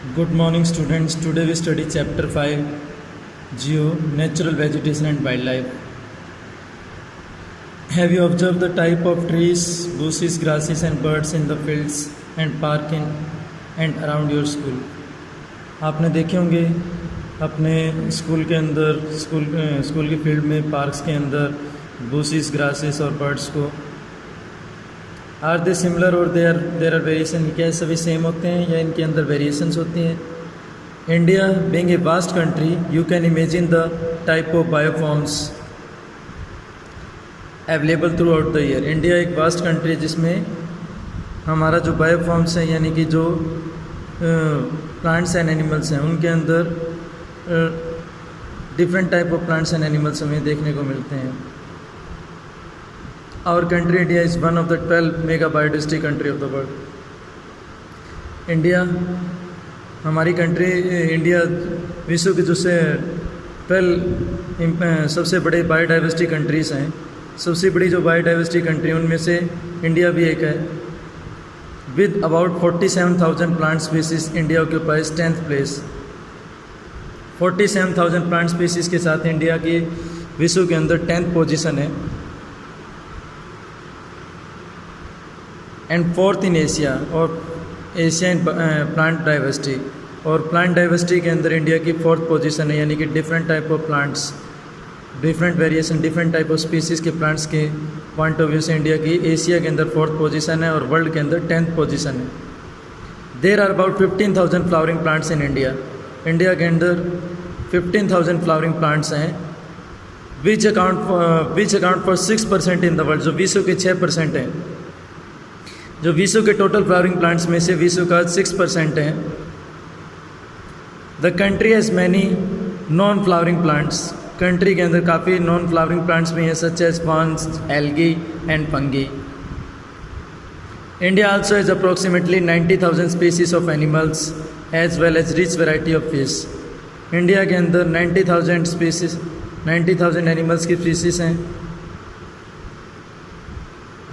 Good morning, students. Today we study chapter 5, Geo, Natural Vegetation and Wildlife. Have you observed the type of trees, bushes, grasses and birds in the fields and park in and around your school? आपने देखे होंगे अपने school के अंदर school की field में, parks के अंदर बुशेस, ग्रासेस और बर्ड्स को. आर दे सिमिलर और देर आर वेरिएशन? क्या सभी सेम होते हैं या इनके अंदर वेरिएशंस होती हैं? India being a vast country, you can imagine the type of bioforms available throughout the year. India एक वास्ट कंट्री है जिसमें हमारा जो बायोफॉर्म्स हैं, यानी कि जो प्लांट्स एंड एनिमल्स हैं, उनके अंदर different type of plants and animals हमें देखने को मिलते हैं. Our country India is one of the 12 mega biodiversity country of the world. India, हमारी कंट्री इंडिया विश्व की जो से 12 सबसे बड़े बायोडाइवर्सिटी कंट्रीज़ हैं. सबसे बड़ी जो बायोडाइवर्सिटी कंट्री उनमें से इंडिया भी एक है. With about 47,000 plant species, India occupies 10th place. 47,000 plant species के साथ इंडिया की विश्व के अंदर 10th पोजीशन है. एंड 4th इन एशिया, और एशिया इन प्लांट डाइवर्सिटी. और प्लांट डाइवर्सिटी के अंदर इंडिया की 4th पोजीशन है, यानी कि different type of plants, different variation, different type of species के प्लांट्स के पॉइंट ऑफ व्यू से इंडिया की एशिया के अंदर 4th पोजीशन है और वर्ल्ड के अंदर 10th पोजीशन है. There are about 15,000 flowering plants in India. India के अंदर 15,000 फ्लावरिंग प्लांट्स हैं. Which account for 6% in the world, जो विश्व के 6% हैं. जो विश्व के टोटल फ्लावरिंग प्लांट्स में से विश्व का 6% है. The country has many non flowering plants. Country के अंदर काफ़ी नॉन फ्लावरिंग प्लांट्स भी हैं, such as ferns, algae and fungi. India also has approximately 90,000 species of animals as well as rich variety of fish. India के अंदर 90,000 animals की species हैं,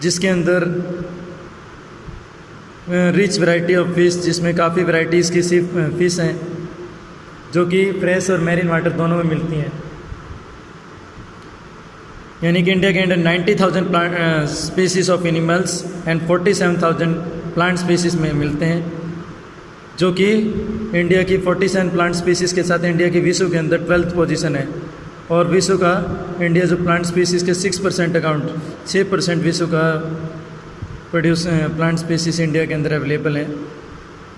जिसके अंदर रिच वैरायटी ऑफ फ़िश, जिसमें काफ़ी वैरायटीज़ की फ़िश हैं जो कि फ्रेश और मैरीन वाटर दोनों में मिलती हैं. यानी कि इंडिया के अंदर 90,000 plant species of animals and 47,000 plant species में मिलते हैं, जो कि इंडिया की 47 प्लांट स्पीसीज़ के साथ इंडिया की विश्व के अंदर 12th पोजीशन है. और विश्व का इंडिया जो प्लांट स्पीसीज़ के 6% विश्व का प्रोड्यूस प्लांट स्पीसीज इंडिया के अंदर अवेलेबल है,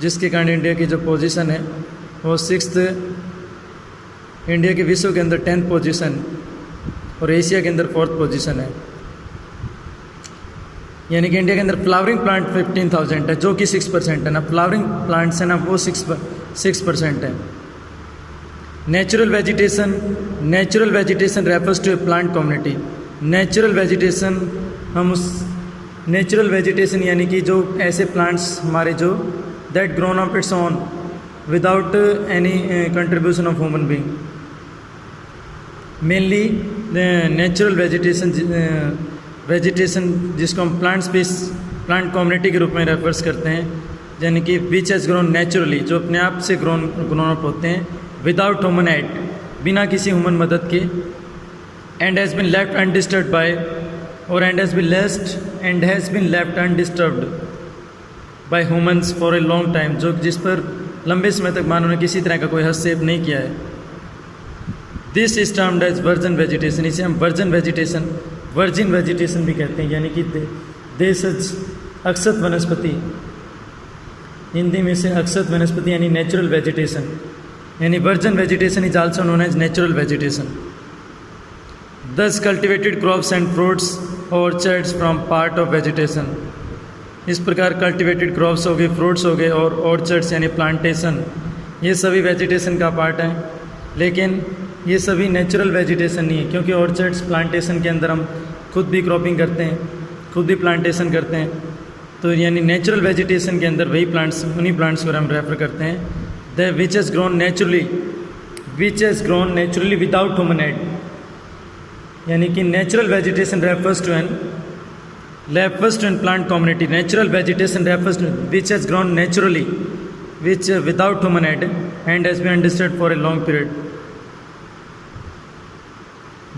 जिसके कारण इंडिया की जो पोजीशन है वो 6th, इंडिया के विश्व के अंदर 10th पोजीशन और एशिया के अंदर 4th पोजीशन है. यानी कि इंडिया के अंदर फ्लावरिंग प्लांट 15,000 है, जो कि 6% है ना. फ्लावरिंग प्लांट्स है ना, वो 6% है. Natural vegetation refers to a plant community. Natural vegetation, हम उस नेचुरल वेजिटेशन यानी कि जो ऐसे प्लांट्स हमारे जो that grown of its on without any contribution of human being. Mainly natural vegetation जिसको हम प्लांट कम्युनिटी के रूप में रेफर्स करते हैं, यानी कि विच हैज़ ग्रोन नेचुरली, जो अपने आप से ग्रोन अप होते हैं, विदाउट ह्यूमन एड, बिना किसी ह्यूमन मदद के. And has been left undisturbed by, और and has been left undisturbed by humans for a long time, जो जिस पर लंबे समय तक मानव ने किसी तरह का कोई हस्तक्षेप नहीं किया है. This is termed as virgin vegetation. इसे हम वर्जिन वेजिटेशन भी कहते हैं, यानी कि देशज अक्षत वनस्पति, हिंदी में से अक्षत वनस्पति यानी नेचुरल वेजिटेशन. यानी virgin vegetation is also known as natural vegetation. Thus cultivated crops and fruits orchards from part of vegetation. इस प्रकार कल्टिवेटेड क्रॉप्स हो गए, फ्रूट्स हो गए और ऑर्चर्ड्स यानी प्लांटेशन, ये सभी वेजिटेशन का पार्ट है. लेकिन ये सभी नेचुरल वेजिटेशन नहीं है, क्योंकि ऑर्चर्ड्स, प्लांटेशन के अंदर हम खुद भी क्रॉपिंग करते हैं, खुद भी प्लांटेशन करते हैं. तो यानी नेचुरल वेजिटेशन के अंदर वही प्लांट्स, उन्हीं प्लांट्स को हम रेफर करते हैं. The which has grown naturally without human aid. यानी कि natural vegetation refers to an plant community. Natural vegetation refers to which has grown naturally which without human aid and has been undisturbed for a long period.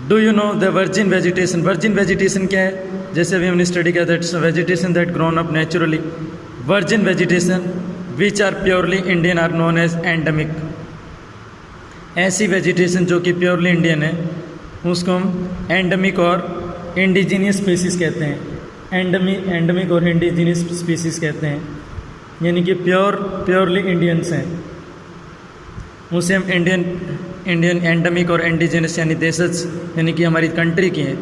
Do you know the virgin vegetation? Virgin vegetation क्या है? जैसे अभी हमने study किया that vegetation that grown up naturally. Virgin vegetation which are purely Indian are known as endemic. ऐसी vegetation जो कि purely Indian है उसको हम एंडेमिक और इंडिजीनियस स्पीसीज कहते हैं। एंडेमिक और इंडिजीनियस स्पीसीज कहते हैं, यानी कि प्योरली इंडियंस हैं, उसे हम इंडियन एंडेमिक और इंडिजीनियस यानी देशज यानी कि हमारी कंट्री की हैं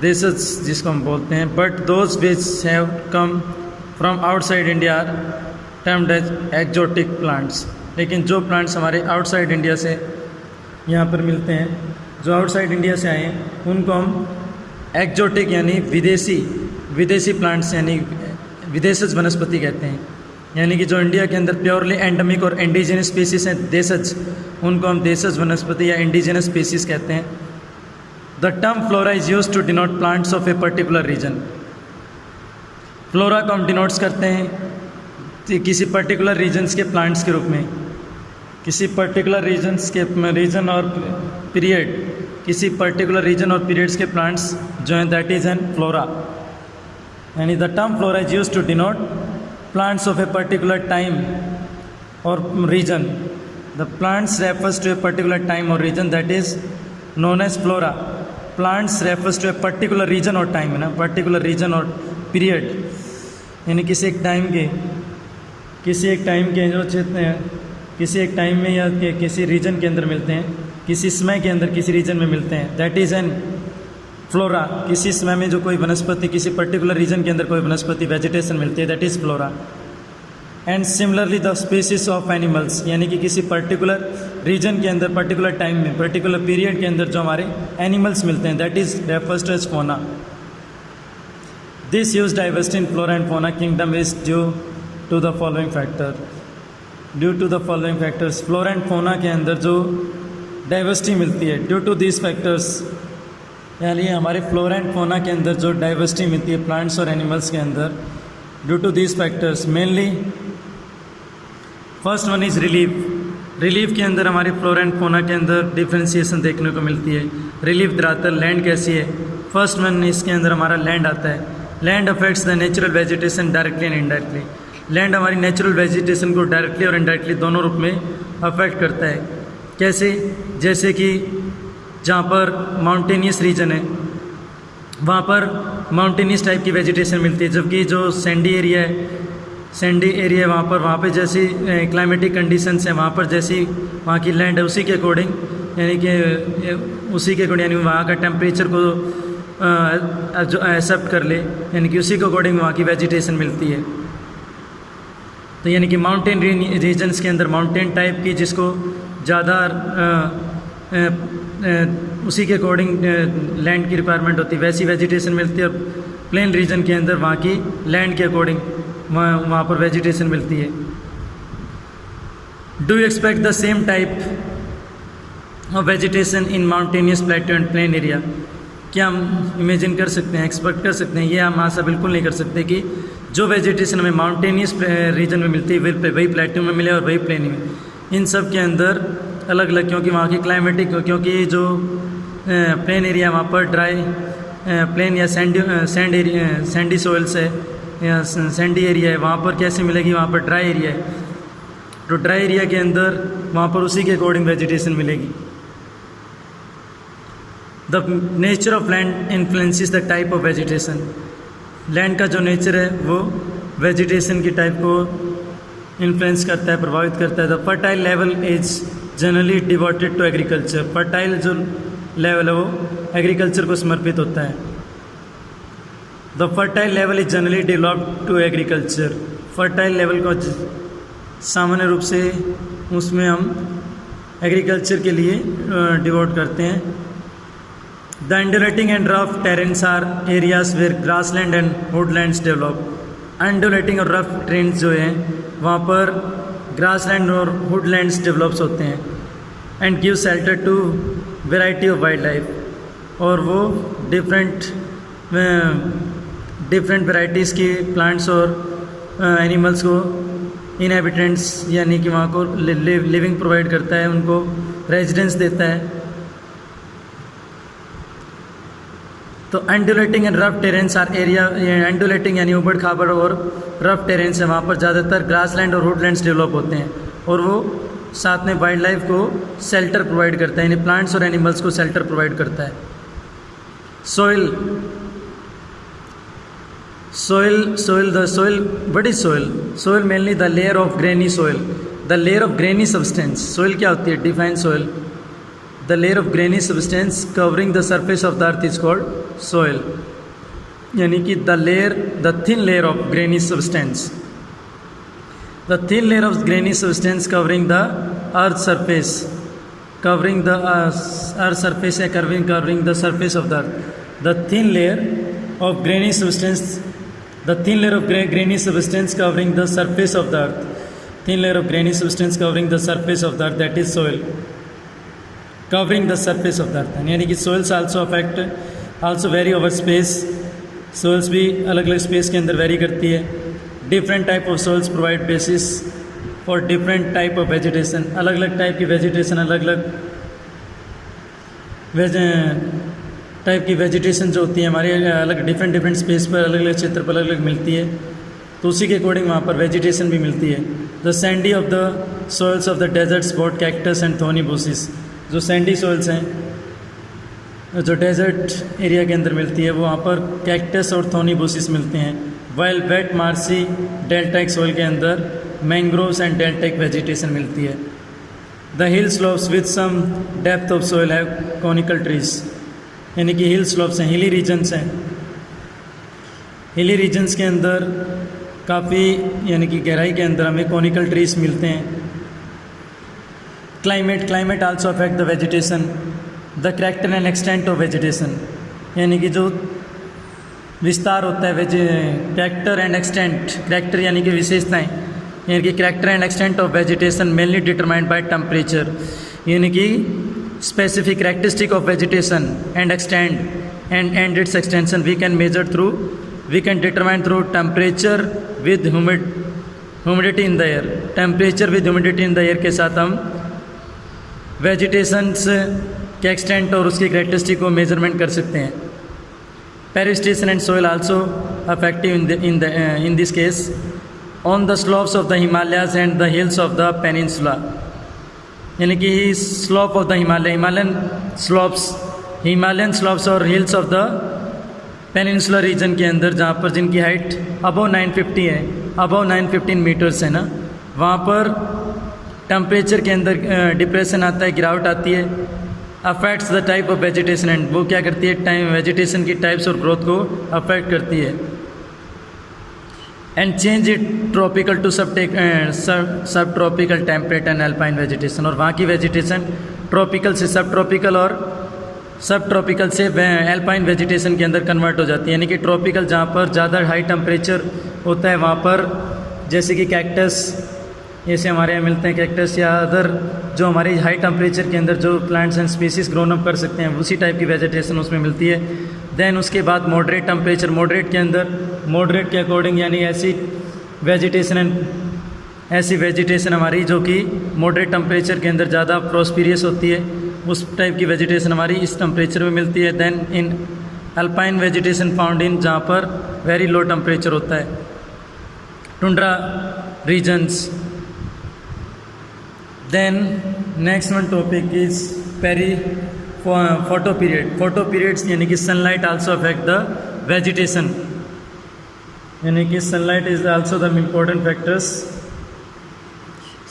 देशज जिसको हम बोलते हैं। But those which have come from outside India are termed as exotic plants. लेकिन जो प्लांट्स हमारे आउटसाइड इंडिया से यहाँ पर मिलते हैं, जो आउटसाइड इंडिया से आए हैं, उनको हम एक्जोटिक यानी विदेशी प्लांट्स यानी विदेशज वनस्पति कहते हैं। यानी कि जो इंडिया के अंदर प्योरली एंडेमिक और इंडिजिनस स्पीसीज हैं देशज, उनको हम देशज वनस्पति या इंडिजिनस स्पीसीज कहते हैं। The term flora is use to denote plants of a particular region. Flora को हम डिनोट्स करते हैं किसी पर्टिकुलर रीजन्स के प्लांट्स के रूप में, किसी पर्टिकुलर रीजन और पीरियड, किसी पर्टिकुलर रीजन और पीरियड्स के प्लांट्स जो हैं दैट इज एन फ्लोरा। यानी the term flora is use to denote plants of a particular time or region. The plants refers to a particular time or region that is known as flora. Plants refers to a particular region or time, ना particular region or period, यानी किसी एक time के जो क्षेत्र हैं, किसी एक टाइम में या किसी रीजन के अंदर मिलते हैं, किसी समय के अंदर किसी रीजन में मिलते हैं, दैट इज़ एन फ्लोरा। किसी समय में जो कोई वनस्पति किसी पर्टिकुलर रीजन के अंदर कोई वनस्पति वेजिटेशन मिलती है that is flora. And similarly the species of animals, यानी कि किसी पर्टिकुलर रीजन के अंदर पर्टिकुलर टाइम में पर्टिकुलर पीरियड के अंदर जो हमारे एनिमल्स मिलते हैं that is refers to as fauna. This huge diversity in flora and fauna kingdom is due to the following factors. Flora and fauna के अंदर जो डाइवर्सिटी मिलती है ड्यू टू दिस फैक्टर्स, यानी हमारे फ्लोरा एंड फोना के अंदर जो डाइवर्सिटी मिलती है प्लांट्स और एनिमल्स के अंदर due to this factors, mainly first one is relief के अंदर हमारे फ्लोरा एंड फोना के अंदर डिफ्रेंशिएशन देखने को मिलती है। रिलीफ धरातल लैंड कैसी है, फर्स्ट वन इसके अंदर हमारा लैंड आता है। Land affects the natural vegetation directly and indirectly. Land हमारी नेचुरल वेजिटेशन को डायरेक्टली और इनडायरेक्टली दोनों रूप में अफेक्ट करता है। कैसे? जैसे कि जहाँ पर माउंटेनियस रीजन है वहाँ पर माउंटेनियस टाइप की वेजिटेशन मिलती है, जबकि जो सैंडी एरिया है वहाँ पे जैसी क्लाइमेटिक कंडीशंस हैं, वहाँ पर जैसी वहाँ की लैंड है उसी के अकॉर्डिंग यानी वहाँ का टेम्परेचर को जो एक्सेप्ट कर ले, यानी कि उसी के अकॉर्डिंग वहाँ की वेजिटेशन मिलती है। तो यानी कि माउंटेन रीजन्स के अंदर माउंटेन टाइप की जिसको ज़्यादा उसी के अकॉर्डिंग लैंड की रिक्वायरमेंट होती है वैसी वेजिटेशन मिलती है, और प्लेन रीजन के अंदर वहाँ की लैंड के अकॉर्डिंग वहाँ पर वेजिटेशन मिलती है। Do you expect the same type of vegetation in mountainous plateau and plain area? क्या हम इमेजिन कर सकते हैं, एक्सपेक्ट कर सकते हैं? ये हम आशा बिल्कुल नहीं कर सकते कि जो वेजिटेशन हमें माउंटेनियस रीजन में मिलती है वही प्लेटो में मिले और वही प्लेन में। इन सब के अंदर अलग अलग, क्योंकि वहाँ की क्लाइमेटिक, क्योंकि जो प्लेन एरिया वहाँ पर ड्राई प्लेन या सैंडी सोइल्स है या सैंडी एरिया है, वहाँ पर कैसे मिलेगी? वहाँ पर ड्राई एरिया है, तो ड्राई एरिया के अंदर वहाँ पर उसी के अकॉर्डिंग वेजिटेशन मिलेगी। The nature of land influences the type of vegetation. Land का जो नेचर है वो वेजिटेशन की टाइप को इन्फ्लुएंस करता है, प्रभावित करता है। The fertile level is generally devoted to agriculture. Fertile जो लेवल है वो एग्रीकल्चर को समर्पित होता है। The fertile level is generally developed to agriculture. Fertile level को सामान्य रूप से उसमें हम एग्रीकल्चर के लिए डिवोट करते हैं। The undulating and rough terrains are areas where grassland and woodlands develop. Undulating और रफ टेरेन्स जो हैं वहाँ पर ग्रासलैंड और वुडलैंड्स डेवलप्स होते हैं। And give shelter to variety of wild life, और वो डिफरेंट वेराइटीज़ की प्लांट्स और एनिमल्स को इनहेबिटेंट्स यानी कि वहाँ को लिविंग प्रोवाइड करता है, उनको रेजिडेंस देता है। तो undulating and rough terrains are area, undulating यानी उबड़ खाबड़ और रफ टेरेंस है, वहाँ पर ज़्यादातर ग्रासलैंड और वुडलैंड्स डेवलप होते हैं और वो साथ में वाइल्ड लाइफ को शेल्टर प्रोवाइड करता है, यानी प्लांट्स और एनिमल्स को शेल्टर प्रोवाइड करता है। Soil, what is soil? Soil mainly the layer of grainy soil, the layer of grainy substance. Soil क्या होती है? Define soil. The layer of grainy substance covering the surface of the earth is called soil. यानी कि the thin layer of grainy substance. The thin layer of grainy substance covering the earth surface, covering the earth surface है, covering the surface of the earth. The thin layer of grainy substance, the thin layer of grainy substance covering the surface of the earth, thin layer of grainy substance covering the surface of the earth, that is soil. Covering the surface of the earth, यानी कि soils also vary over space. Soils भी अलग अलग space के अंदर vary करती है. Different type of soils provide basis for different type of vegetation. अलग अलग type की vegetation, अलग अलग टाइप की वेजिटेशन जो होती है हमारे अलग डिफरेंट स्पेस पर, अलग अलग क्षेत्र पर अलग अलग मिलती है, तो उसी के अकॉर्डिंग वहाँ पर वेजिटेशन भी मिलती है। The sandy of the soils of the desert spot cactus and thorny bushes, जो सैंडी सॉइल्स हैं जो डेजर्ट एरिया के अंदर मिलती है, वो वहाँ पर कैक्टस और थोनी बुसिस मिलते हैं। While wet marshy deltaic soil के अंदर मैंग्रोव्स एंड डेल्टाइक वेजिटेशन मिलती है। The hill slopes with some depth of soil have conical trees, यानी कि हिल स्लोप्स हैं, हिली रीजन्स हैं, हिली रीजन्स के अंदर काफ़ी यानी कि गहराई के अंदर हमें कॉनिकल ट्रीज मिलते हैं। Climate also affect the vegetation, the character and extent of vegetation, यानी कि जो विस्तार होता है कैरेक्टर एंड एक्सटेंट, कैरेक्टर यानी कि विशेषताएं, यानी कि character and extent of vegetation mainly determined by temperature, यानी कि specific characteristic of vegetation and extent and its extension we can determine through temperature with humidity in the air. Temperature with humidity in the air के साथ हम vegetations के extent और उसकी characteristic को measurement कर सकते हैं। Precipitation and soil also effective in this case on the slopes of the Himalayas and the hills of the peninsula, यानी कि slope of the Himalayan slopes और hills of the peninsular region के अंदर, जहाँ पर जिनकी हाइट अबव 950 है, above 915 metres है ना, वहाँ पर टेम्परेचर के अंदर डिप्रेशन आता है, गिरावट आती है। Affects the type of vegetation, and वो क्या करती है, वेजिटेशन की टाइप्स और ग्रोथ को अफेक्ट करती है। And change it tropical to sub tropical temperate and alpine vegetation, और वहाँ की वेजिटेशन ट्रॉपिकल से सब ट्रॉपिकल से अल्पाइन वेजिटेशन के अंदर कन्वर्ट हो जाती है। यानी कि ट्रॉपिकल जहाँ पर ज़्यादा हाई टेम्परेचर होता है वहाँ पर, जैसे कि कैक्टस, ऐसे हमारे यहाँ मिलते हैं कैक्टस, या अदर जो हमारी हाई टेम्परेचर के अंदर जो plants and species grown up कर सकते हैं, उसी टाइप की वेजिटेशन उसमें मिलती है। देन उसके बाद मॉडरेट टेम्परेचर, मॉडरेट के अंदर मॉडरेट के अकॉर्डिंग यानी ऐसी वेजिटेशन हमारी जो कि मॉडरेट टेम्परेचर के अंदर ज़्यादा प्रॉस्पिरियस होती है, उस टाइप की वेजिटेशन हमारी इस टेम्परेचर में मिलती है। Then in alpine vegetation found in, जहाँ पर वेरी लो टेम्परेचर होता है। Tundra regions. Then next one topic is photo period. Photo periods यानी कि sunlight also affect the vegetation, यानी कि sunlight is also the important factors.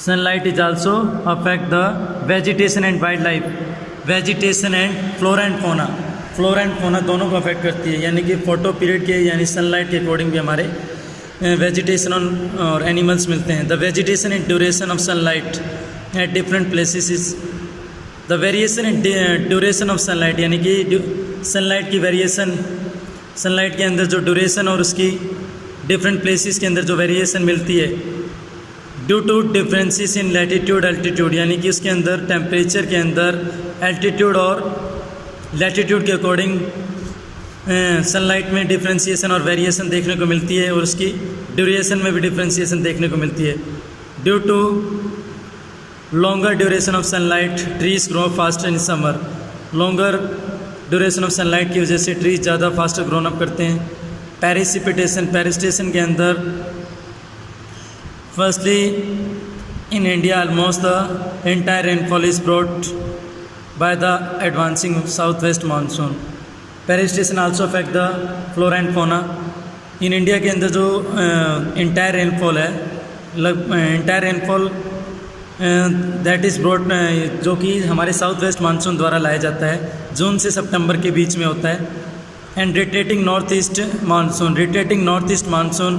Sunlight is also affect the vegetation and wild life, vegetation and flora and fauna दोनों को affect करती है। यानी कि फोटो पीरियड के यानी सनलाइट के अकॉर्डिंग भी हमारे वेजिटेशन और एनिमल्स मिलते हैं। The vegetation and duration of sunlight at different places is the variation in duration of sunlight, यानी कि सनलाइट की वेरिएशन, सनलाइट के अंदर जो ड्यूरेशन और उसकी डिफरेंट प्लेसेस के अंदर जो वेरिएशन मिलती है, due to differences in latitude altitude, यानी कि उसके अंदर टेम्परेचर के अंदर एल्टीट्यूड और लैटिट्यूड के अकॉर्डिंग सनलाइट में डिफ्रेंसीसन और वेरिएशन देखने को मिलती है, और उसकी ड्यूरेशन में भी डिफ्रेंसीसन देखने को मिलती है। Due to longer duration of sunlight trees grow faster in summer. Longer duration of sunlight की वजह से ट्रीज ज़्यादा फास्टर ग्रोन अप करते हैं। पेरिसिपिटेशन के अंदर firstly in India almost the entire rainfall is brought by the advancing south west monsoon. Precipitation also affect the flora and fauna. In India के अंदर जो इंटायर रेनफॉल है, entire rainfall that is brought, जो कि हमारे south west monsoon द्वारा लाया जाता है, जून से सितंबर के बीच में होता है। And rotating north east monsoon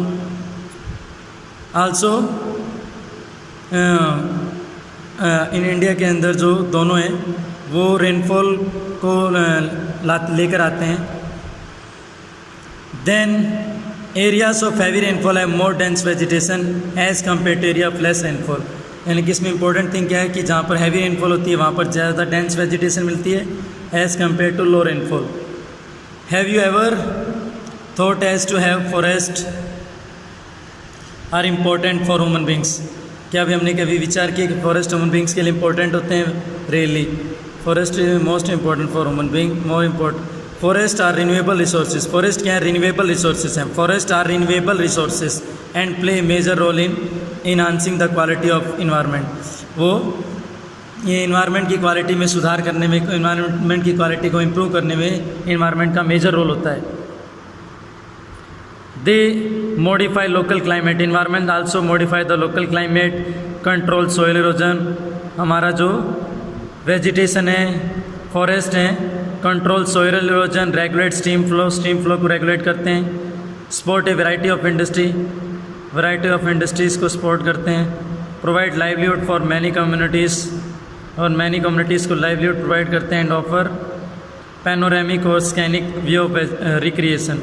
also in India के अंदर जो दोनों हैं वो रेनफॉल को लेकर आते हैं। Then areas of heavy rainfall है more dense vegetation as compare to area of less rainfall. यानी कि इसमें इंपॉर्टेंट थिंग क्या है कि जहाँ पर हैवी रेनफॉल होती है वहाँ पर ज़्यादा डेंस वेजिटेशन मिलती है as compare to low rainfall. Have you ever thought as to have forest are important for human beings? क्या भी हमने कभी विचार किया कि फॉरेस्ट ह्यूमन बींग्स के लिए इंपॉर्टेंट होते हैं? Really forest is most important for human being, more important. Forest are renewable resources. Forest क्या है? रिन्यूएबल रिसोर्सेज हैं। Forest are renewable resources and play major role in enhancing the quality of environment. वो ये environment की quality में सुधार करने में, इन्वायरमेंट की क्वालिटी को इम्प्रूव करने में इन्वायरमेंट का मेजर रोल होता है। They modify local climate. Environment also modify the local climate, control soil erosion. हमारा जो वेजिटेशन है, फॉरेस्ट हैं, control soil erosion, regulate stream flow को रेगुलेट करते हैं। Support a variety of industries को सपोर्ट करते हैं। Provide livelihood for many communities, और मैनी कम्युनिटीज़ को लाइवलीहुड प्रोवाइड करते हैं। एंड ऑफर पैनोरामिक और स्कैनिक व्यू ऑफ रिक्रिएशन।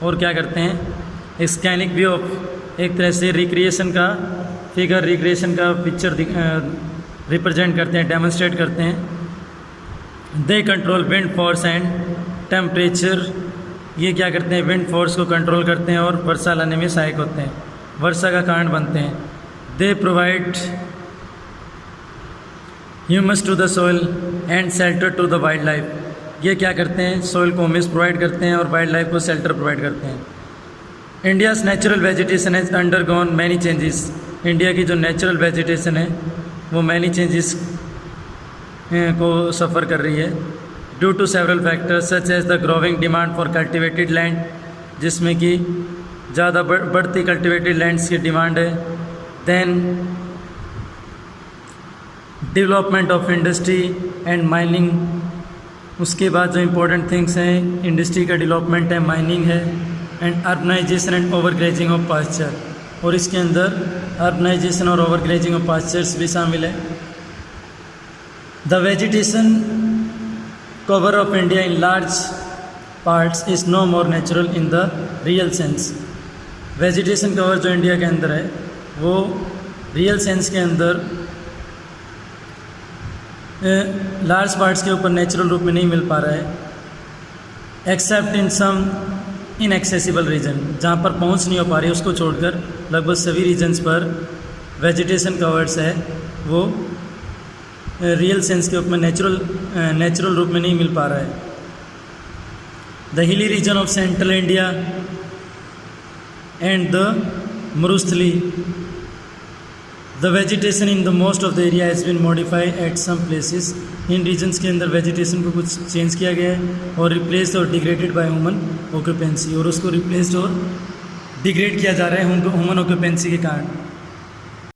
और क्या करते हैं? स्कैनिक व्यू ऑफ, एक तरह से रिक्रिएशन का फिगर, रिक्रिएशन का पिक्चर रिप्रेजेंट करते हैं, डेमोन्स्ट्रेट करते हैं। They control wind force and temperature. ये क्या करते हैं? विंड फोर्स को कंट्रोल करते हैं और वर्षा लाने में सहायक होते हैं, वर्षा का कारण बनते हैं। They provide humus to the soil and shelter to the wild life. ये क्या करते हैं? सोइल को ह्यूमस प्रोवाइड करते हैं और वाइल्ड लाइफ को शेल्टर प्रोवाइड करते हैं। India's natural vegetation has undergone many changes. India की जो नेचुरल वेजिटेशन है वो मैनी चेंजेस को सफ़र कर रही है due to several factors such as the growing demand for cultivated land, जिसमें कि ज़्यादा बढ़ती कल्टिवेटेड लैंड्स की डिमांड है। Then development of industry and mining. उसके बाद जो इम्पोर्टेंट थिंग्स हैं, इंडस्ट्री का डेवलपमेंट है, माइनिंग है, and urbanisation and overgrazing of pasture. और इसके अंदर अर्बनाइजेशन और ओवरग्रेजिंग ऑफ पास्चर्स भी शामिल है। The vegetation cover of India in large parts is no more natural in the real sense. Vegetation cover जो इंडिया के अंदर है वो रियल सेंस के अंदर लार्ज पार्ट्स के ऊपर नेचुरल रूप में नहीं मिल पा रहा है, except in some inaccessible region. जहाँ पर पहुँच नहीं हो पा रही है उसको छोड़कर लगभग सभी रीजन्स पर वेजिटेशन कवर्स है वो रियल सेंस के ऊपर नेचुरल रूप में नहीं मिल पा रहा है। The hilly region of central India and the Marusthali, the vegetation in the most of the area has been modified at some places. In regions के अंदर वेजिटेशन को कुछ चेंज किया गया है और रिप्लेस्ड और डिग्रेडेड बाय ह्यूमन ऑक्यूपेंसी, और उसको रिप्लेस्ड और डिग्रेड किया जा रहा है ह्यूमन ऑक्यूपेंसी के कारण।